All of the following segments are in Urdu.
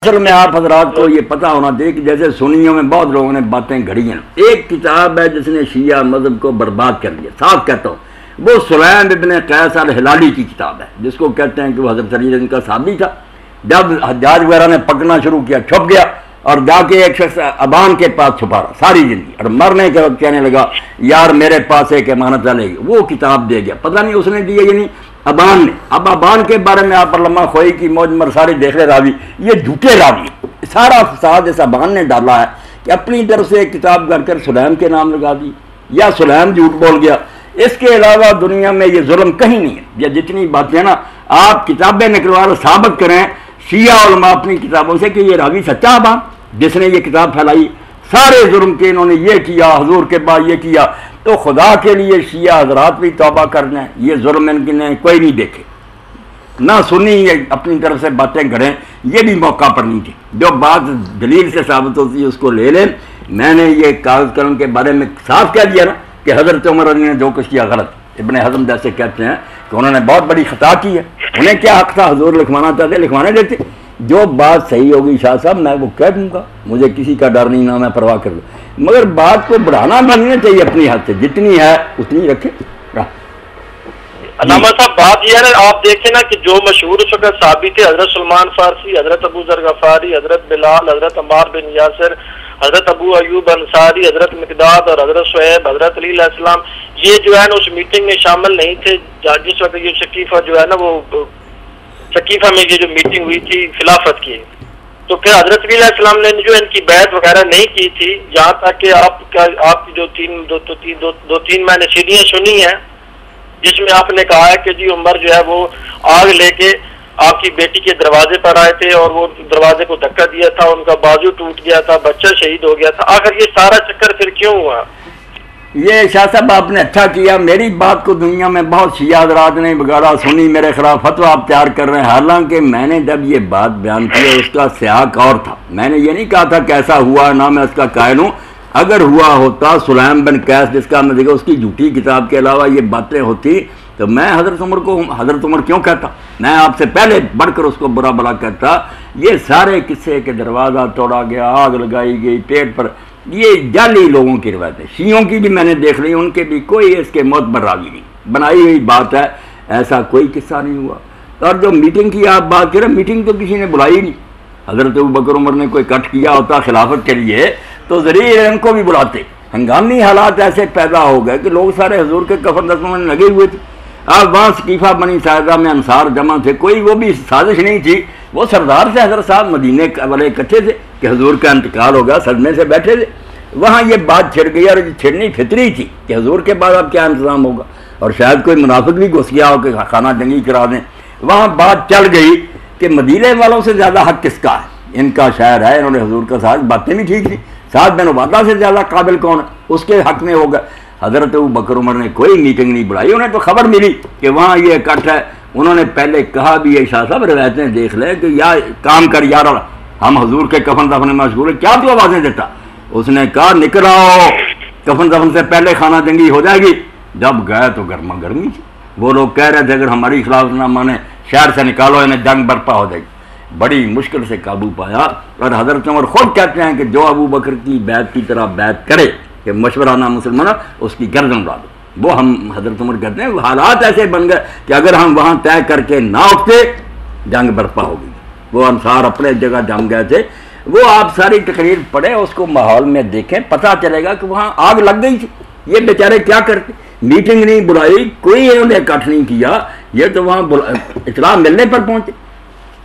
اصل میں آپ حضرات کو یہ پتہ ہونا چاہیے کہ جیسے سنیوں میں بہت لوگوں نے باتیں گھڑی ہیں. ایک کتاب ہے جس نے شیعہ مذہب کو برباد کر دیا, صاف کہتا ہوں, وہ سلیم ابن قیس الہلالی کی کتاب ہے, جس کو کہتے ہیں کہ وہ حضرت علی ان کا صحابی تھا. جب حجاج وغیرہ نے پکڑنا شروع کیا, چھپ گیا اور جا کے ایک شخص ابان کے پاس چھپا رہا ساری زندگی, اور مرنے کے وقت کہنے لگا یار میرے پاس ایک امانت لے گی, وہ کتاب دے گیا. پتہ نہیں اس نے دی ہے یا نہیں, ابان نے. اب ابان کے بارے میں آپ علامہ خوئی کی موج مرساری دیکھ رہے راوی, یہ جھوٹے راوی, سارا فساد اس ابان نے ڈالا ہے کہ اپنی طرف سے ایک کتاب کر کر سلیم کے نام لگا دی, یا سلیم جھوٹ بول گیا. اس کے علاوہ دنیا میں یہ ظلم کہیں نہیں ہے. یہ جتنی باتیں نا آپ کتابیں نکلوا کر ثابت کریں شیعہ علماء اپنی کتابوں سے کہ یہ راوی سچا ابان جس نے یہ کتاب پھیلائی, سارے ظلم کے انہوں نے یہ کیا, حضور کے بعد یہ کیا. تو خدا کے لیے شیعہ حضرات بھی توبہ کر دیں, یہ ظلم ان کی نے کوئی نہیں دیکھے, نہ سنی یہ اپنی طرف سے باتیں گھڑیں, یہ بھی موقع پر نہیں تھی. جو بات دلیل سے ثابت ہوتی ہے اس کو لے لیں. میں نے یہ کاغذ قلم کے بارے میں صاف کہہ دیا نا کہ حضرت عمر علی نے جو کچھ کیا غلط. ابن حزم جیسے کہتے ہیں کہ انہوں نے بہت بڑی خطا کی ہے, انہیں کیا حق تھا, حضور لکھوانا چاہتے لکھوانے دیتے. جو بات صحیح ہوگی شاہ صاحب میں وہ کہہ دوں گا, مجھے کسی کا ڈر نہیں, نہ میں پرواہ کر دوں, مگر بات کو بڑھانا بننا چاہیے اپنی حد سے, جتنی ہے اتنی رکھے. علامہ صاحب بات یہ ہے آپ دیکھیں نا کہ جو مشہور اس وقت صحابی تھے, حضرت سلمان فارسی, حضرت ابو ذر غفاری, حضرت بلال, حضرت عمار بن یاسر, حضرت ابو ایوب انصاری, حضرت مقداد اور حضرت شعیب, حضرت علی علیہ السلام, یہ جو ہے نا اس میٹنگ میں شامل نہیں تھے جس وقت یہ شکیفہ جو ہے نا وہ شکیفہ میں یہ جو میٹنگ ہوئی تھی خلافت کی. تو پھر حضرت علی علیہ السلام نے جو ان کی بیعت وغیرہ نہیں کی تھی, یہاں تک کہ آپ کی جو دو تین میں نے سیڑھیاں سنی ہیں جس میں آپ نے کہا ہے کہ جی عمر جو ہے وہ آگ لے کے آپ کی بیٹی کے دروازے پر آئے تھے اور وہ دروازے کو دھکا دیا تھا, ان کا بازو ٹوٹ گیا تھا, بچہ شہید ہو گیا تھا. آخر یہ سارا چکر پھر کیوں ہوا؟ یہ شاہ صاحب آپ نے اچھا کیا, میری بات کو دنیا میں بہت شیعہ حضرات نے بگاڑا, سنی میرے خلاف فتویٰ آپ تیار کر رہے ہیں. حالانکہ میں نے جب یہ بات بیان کی اس کا سیاق اور تھا, میں نے یہ نہیں کہا تھا کیسا ہوا, نہ میں اس کا قائل ہوں. اگر ہوا ہوتا سلیم بن قیس جس کا میں دیکھا اس کی جھوٹی کتاب کے علاوہ یہ باتیں ہوتی تو میں حضرت عمر کو حضرت عمر کیوں کہتا, میں آپ سے پہلے بڑھ کر اس کو برا بلا کہتا. یہ سارے قصے کے دروازہ توڑا گیا, آگ لگائی گئی پیٹ پر, یہ جعلی لوگوں کی روایت ہے. شیعوں کی بھی میں نے دیکھ لی, ان کے بھی کوئی اس کے معتبر راوی نہیں, بنائی ہوئی بات ہے, ایسا کوئی قصہ نہیں ہوا. اور جو میٹنگ کی آپ بات کریں, میٹنگ تو کسی نے بلائی نہیں. حضرت ابوبکر عمر نے کوئی کٹ کیا ہوتا خلافت کے لیے تو ضرور ان کو بھی بلاتے. ہنگامی حالات ایسے پیدا ہو گئے کہ لوگ سارے حضور کے کفن دفن میں لگے ہوئے تھے. اب وہاں سقیفہ بنی ساعدہ میں انصار جمع تھے, کوئی وہ بھی سازش نہیں تھی. وہ سردار سے حضرت صاحب مدینے والے اکٹھے تھے کہ حضور کا انتقال ہوگا, صدمے سے بیٹھے تھے. وہاں یہ بات چھڑ گئی اور چھڑنی فطری تھی کہ حضور کے بعد اب کیا انتظام ہوگا, اور شاید کوئی منافق بھی گھس گیا ہو کہ خانہ جنگی کرا دیں. وہاں بات چل گئی کہ مدینے والوں سے زیادہ حق کس کا ہے, ان کا شاعر ہے, انہوں نے حضور کا ساتھ, باتیں بھی ٹھیک تھیں. سعد بن عبادہ سے زیادہ قابل کون ہے, اس کے حق میں ہوگا. حضرت ابوبکر عمر نے کوئی میٹنگ نہیں بلائی, انہیں تو خبر ملی کہ وہاں یہ اکٹھ ہے. انہوں نے پہلے کہا بھی یہ شاہ صاحب روایتیں دیکھ لیں کہ یا کام کر یار, ہم حضور کے کفن دفن میں مشغول ہیں, کیا تو آوازیں دیتا. اس نے کہا نکل آؤ, کفن دفن سے پہلے خانہ جنگی ہو جائے گی. جب گئے تو گرما گرمی تھی. وہ لوگ کہہ رہے تھے اگر ہماری خلاف نہ مانے شہر سے نکالو, انہیں جنگ برپا ہو جائے گی. بڑی مشکل سے قابو پایا. اور حضرت عمر خود کہتے ہیں کہ جو ابو بکر کی بیعت کی طرح بیعت کرے کہ مشورانہ مسلمان, اس کی گردن اڑا دو. وہ ہم حضرت عمر کہتے ہیں حالات ایسے بن گئے کہ اگر ہم وہاں طے کر کے نہ اٹھتے جنگ برپا ہوگی. وہ انصار اپنے جگہ جم گئے تھے. وہ آپ ساری تقریر پڑھیں, اس کو ماحول میں دیکھیں, پتہ چلے گا کہ وہاں آگ لگ گئی تھی. یہ بیچارے کیا کرتے, میٹنگ نہیں بلائی, کوئی انہوں نے اکٹھ نہیں کیا, یہ تو وہاں اطلاع ملنے پر پہنچے.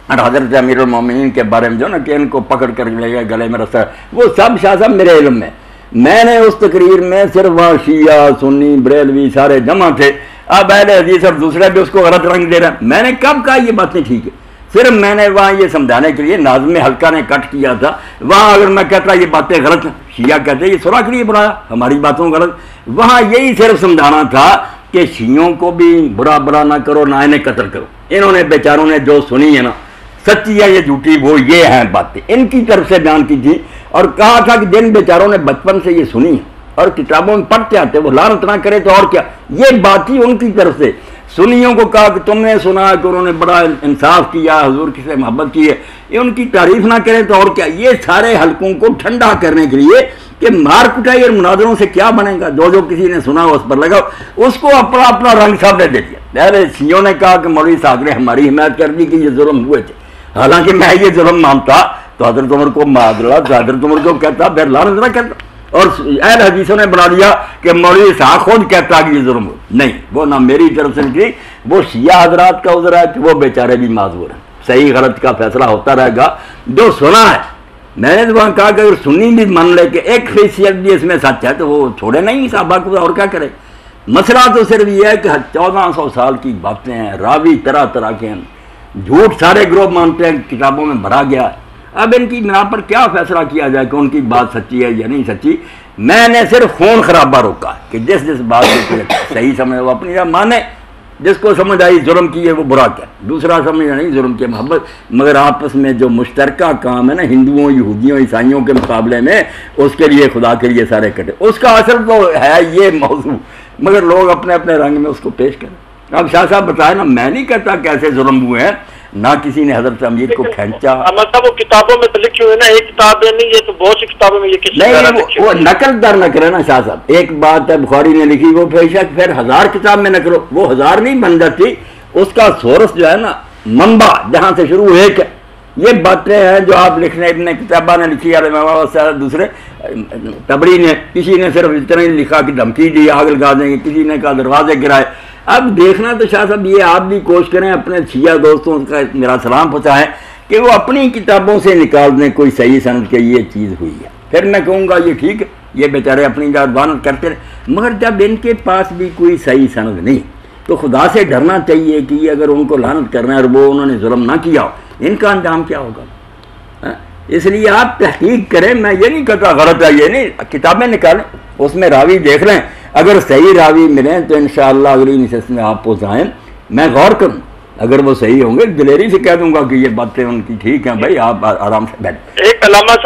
اور حضرت امیر المومنین کے بارے میں جو نا کہ ان کو پکڑ کر لے گئے گلے میں رسا, وہ سب شاہ صاحب میرے علم میں. میں نے اس تقریر میں صرف وہاں شیعہ سنی بریلوی سارے جمع تھے. اب اہل حدیث اور دوسرے بھی اس کو غلط رنگ دے رہے ہیں. میں نے کب کہا یہ باتیں ٹھیک ہے, صرف میں نے وہاں یہ سمجھانے کے لیے, ناظم حلقہ نے کٹ کیا تھا. وہاں اگر میں کہتا یہ باتیں غلط ہیں, شیعہ کہتے یہ سرا کے لیے بلایا, ہماری باتوں غلط. وہاں یہی صرف سمجھانا تھا کہ شیعوں کو بھی برا برا نہ کرو, نہ انہیں قتل کرو. انہوں نے بیچاروں نے جو سنی ہے نا, سچی ہے یہ جھوٹی, وہ یہ ہیں باتیں ان کی طرف سے بیان کی تھی. اور کہا تھا کہ جن بیچاروں نے بچپن سے یہ سنی ہے اور کتابوں میں پڑھتے آتے, وہ لعنت نہ کرے تو اور کیا. یہ بات تھی ان کی طرف سے. سنیوں کو کہا کہ تم نے سنا کہ انہوں نے بڑا انصاف کیا، حضور کی سے محبت کی ہے، یہ ان کی تعریف نہ کریں تو اور کیا؟ یہ سارے حلقوں کو ٹھنڈا کرنے کے لیے کہ مار کٹائی اور مناظروں سے کیا بنے گا، جو کسی نے سنا اس پر لگاؤ، اس کو اپنا اپنا رنگ سامنے دے دیا۔ پہلے شیعوں نے کہا کہ مولوی صاحب نے ہماری حمایت کر دی کہ یہ ظلم ہوئے تھے، حالانکہ میں یہ ظلم مانتا تو حضرت عمر کو معذرہ، حضرت عمر کو کہتا، پھر لعنت نہ کرتا۔ اور اہل حدیثوں نے بنا دیا کہ مولوی صاحب خود کہتا کہ یہ ظلم ہو، نہیں، وہ نہ میری طرف سے نکلی، وہ شیعہ حضرات کا عذر ہے کہ وہ بیچارے بھی معذور ہیں، صحیح غلط کا فیصلہ ہوتا رہے گا جو سنا ہے۔ میں نے تو وہاں کہا کہ اگر سنی بھی مان لے کہ ایک حیثیت بھی اس میں سچ ہے تو وہ چھوڑے نہیں صحابہ کو، اور کیا کرے؟ مسئلہ تو صرف یہ ہے کہ 1400 سال کی باتیں ہیں، راوی طرح طرح کے ہیں، جھوٹ سارے گروہ مانتے ہیں، کتابوں میں بھرا گیا ہے۔ اب ان کی بنا پر کیا فیصلہ کیا جائے کہ ان کی بات سچی ہے یا نہیں سچی؟ میں نے صرف خون خرابہ روکا کہ جس بات کو صحیح سمجھے وہ اپنی جگہ مانے، جس کو سمجھ آئی ظلم کی ہے وہ برا کیا، دوسرا سمجھ نہیں ظلم کی محبت، مگر آپس میں جو مشترکہ کام ہے نا ہندوؤں، یہودیوں، عیسائیوں کے مقابلے میں، اس کے لیے خدا کے لیے سارے کٹے، اس کا اصل تو ہے یہ موضوع، مگر لوگ اپنے اپنے رنگ میں اس کو پیش کریں۔ اب شاہ صاحب بتائیں نا، میں نہیں کہتا کیسے ظلم ہوئے ہیں، نہ کسی نے حضرت امیر کو کھینچا۔ وہ کتابوں میں تو لکھے ہوئے نا، ایک کتاب نہیں، یہ تو بہت سی کتابوں میں یہ کسی نہیں، وہ نقل در نہ کرے نا شاہ صاحب، ایک بات ہے بخاری نے لکھی وہ بے شک پھر 1000 کتاب میں نقل ہو، وہ 1000 نہیں بن جاتی، اس کا سورس جو ہے نا، منبع جہاں سے شروع ایک ہے۔ یہ باتیں ہیں جو آپ لکھنے ابن کتابہ نے لکھی ہے، دوسرے تبری نے، کسی نے صرف اتنا ہی لکھا کہ دھمکی دی آگ لگا دیں گے، کسی نے کہا دروازے گرائے۔ اب دیکھنا تو شاہ صاحب یہ آپ بھی کوشش کریں، اپنے شیعہ دوستوں کا میرا سلام پہنچائیں کہ وہ اپنی کتابوں سے نکال دیں کوئی صحیح سند کہ یہ چیز ہوئی ہے، پھر میں کہوں گا یہ ٹھیک ہے، یہ بیچارے اپنی جات بانت کرتے رہے، مگر جب ان کے پاس بھی کوئی صحیح سند نہیں تو خدا سے ڈرنا چاہیے کہ یہ اگر ان کو لعنت کرنا ہے اور وہ انہوں نے ظلم نہ کیا ہو، ان کا انجام کیا ہوگا؟ اس لیے آپ تحقیق کریں، میں یہ نہیں کہتا غلط ہے، یہ نہیں، کتابیں نکالیں، اس میں راوی دیکھ لیں، اگر صحیح راوی ملیں تو انشاءاللہ اگلی نشست میں آپ پہنچائیں، میں غور کروں، اگر وہ صحیح ہوں گے دلیری سے کہہ دوں گا کہ یہ باتیں ان کی ٹھیک ہیں، بھائی آپ آرام سے بیٹھیں۔ ایک علامہ